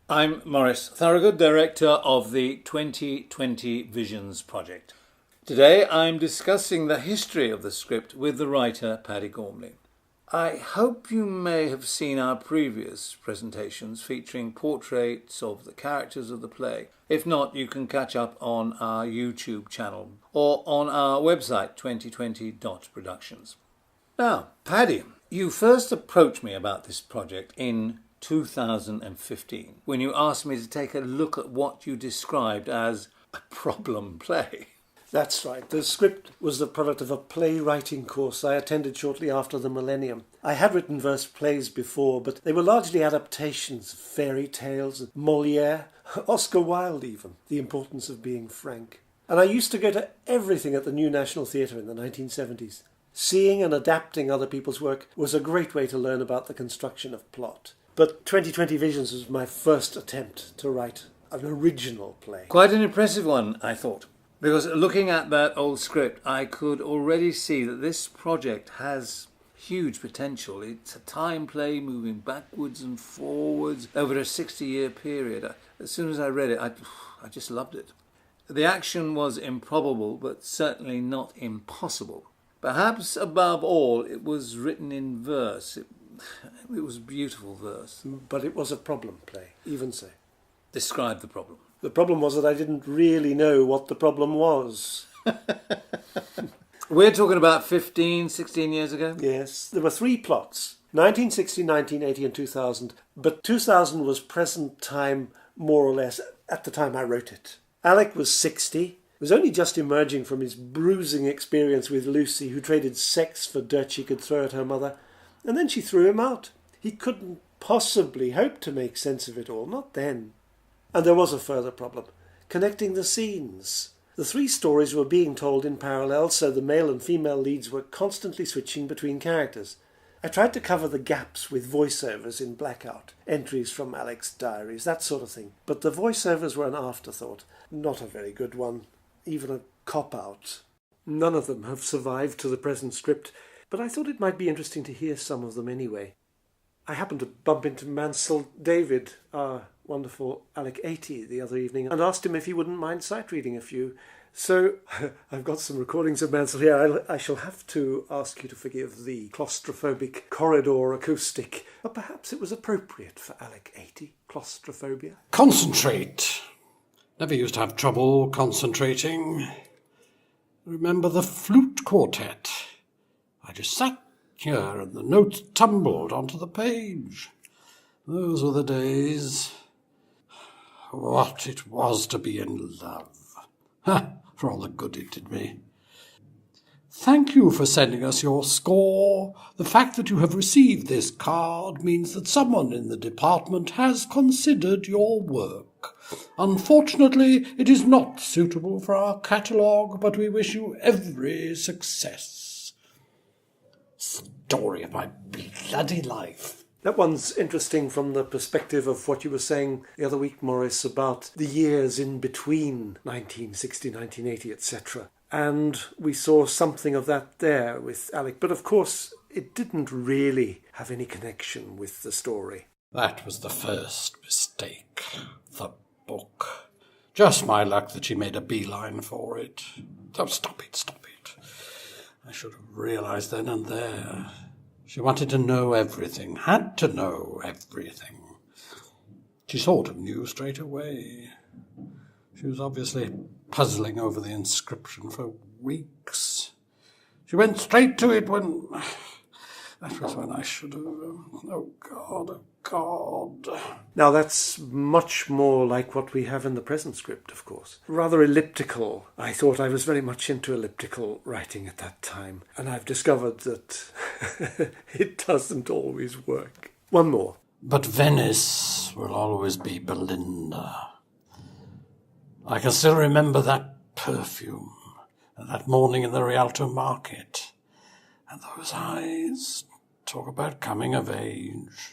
I'm Maurice Thorogood, Director of the 2020 Visions Project. Today I'm discussing the history of the script with the writer Paddy Gormley. I hope you may have seen our previous presentations featuring portraits of the characters of the play. If not, you can catch up on our YouTube channel or on our website 2020.productions. Now, Paddy, you first approached me about this project in 2015 when you asked me to take a look at what you described as a problem play. That's right. The script was the product of a playwriting course I attended shortly after the millennium. I had written verse plays before, but they were largely adaptations of fairy tales, Molière, Oscar Wilde even, The Importance of Being Frank. And I used to go to everything at the New National Theatre in the 1970s. Seeing and adapting other people's work was a great way to learn about the construction of plot. But 2020 Visions was my first attempt to write an original play. Quite an impressive one, I thought. Because looking at that old script, I could already see that this project has huge potential. It's a time play moving backwards and forwards over a 60-year period. As soon as I read it, I just loved it. The action was improbable, but certainly not impossible. Perhaps above all, it was written in verse. It was beautiful verse. But it was a problem play, even so. Describe the problem. The problem was that I didn't really know what the problem was. We're talking about 15, 16 years ago? Yes, there were three plots, 1960, 1980 and 2000. But 2000 was present time, more or less, at the time I wrote it. Alec was 60, was only just emerging from his bruising experience with Lucy, who traded sex for dirt she could throw at her mother. And then she threw him out. He couldn't possibly hope to make sense of it all, not then. And there was a further problem, connecting the scenes. The three stories were being told in parallel, so the male and female leads were constantly switching between characters. I tried to cover the gaps with voiceovers in blackout, entries from Alec's diaries, that sort of thing. But the voiceovers were an afterthought, not a very good one, even a cop-out. None of them have survived to the present script, but I thought it might be interesting to hear some of them anyway. I happened to bump into Mansell David, our wonderful Alec 80, the other evening, and asked him if he wouldn't mind sight-reading a few. So I've got some recordings of Mansell here. I shall have to ask you to forgive the claustrophobic corridor acoustic, but perhaps it was appropriate for Alec 80, claustrophobia. Concentrate. Never used to have trouble concentrating. Remember the flute quartet? I just sat here and the notes tumbled onto the page. Those were the days. What it was to be in love. Ha! For all the good it did me. Thank you for sending us your score. The fact that you have received this card means that someone in the department has considered your work. Unfortunately, it is not suitable for our catalogue, but we wish you every success. Story of my bloody life. That one's interesting from the perspective of what you were saying the other week, Maurice, about the years in between 1960, 1980, etc. And we saw something of that there with Alec. But of course, it didn't really have any connection with the story. That was the first mistake. The book. Just my luck that she made a beeline for it. Oh, stop it. I should have realised then and there. She wanted to know everything, had to know everything. She sort of knew straight away. She was obviously puzzling over the inscription for weeks. She went straight to it when... That was when I should have... Oh, God. Now, that's much more like what we have in the present script, of course. Rather elliptical. I thought I was very much into elliptical writing at that time, and I've discovered that it doesn't always work. One more. But Venice will always be Belinda. I can still remember that perfume, and that morning in the Rialto market, and those eyes. Talk about coming of age.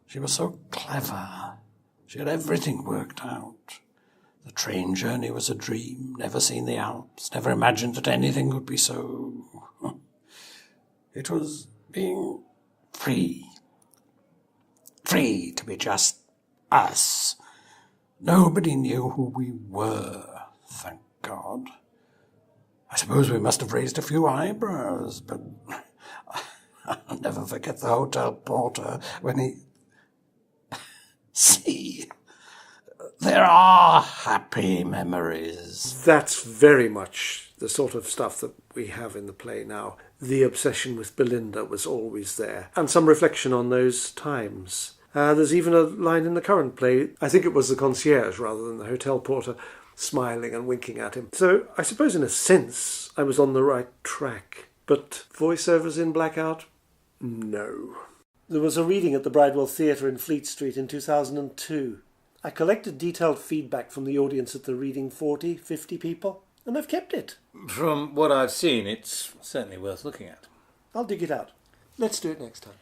She was so clever. She had everything worked out. The train journey was a dream, never seen the Alps, never imagined that anything could be so... It was being free. Free to be just us. Nobody knew who we were, thank God. I suppose we must have raised a few eyebrows, but I'll never forget the hotel porter when he... See, there are happy memories. That's very much the sort of stuff that we have in the play now. The obsession with Belinda was always there, and some reflection on those times. There's even a line in the current play, I think it was the concierge rather than the hotel porter, smiling and winking at him. So I suppose in a sense I was on the right track. But voiceovers in Blackout? No. There was a reading at the Bridewell Theatre in Fleet Street in 2002. I collected detailed feedback from the audience at the reading, 40, 50 people, and I've kept it. From what I've seen, it's certainly worth looking at. I'll dig it out. Let's do it next time.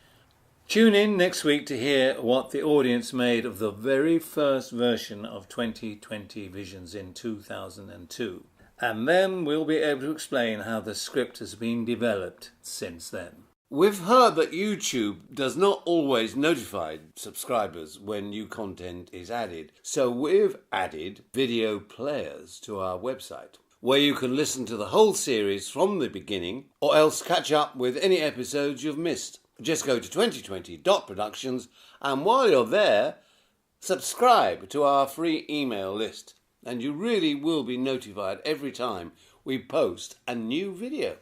Tune in next week to hear what the audience made of the very first version of 2020 Visions in 2002. And then we'll be able to explain how the script has been developed since then. We've heard that YouTube does not always notify subscribers when new content is added, so we've added video players to our website, where you can listen to the whole series from the beginning, or else catch up with any episodes you've missed. Just go to 2020.productions, and while you're there, subscribe to our free email list, and you really will be notified every time we post a new video.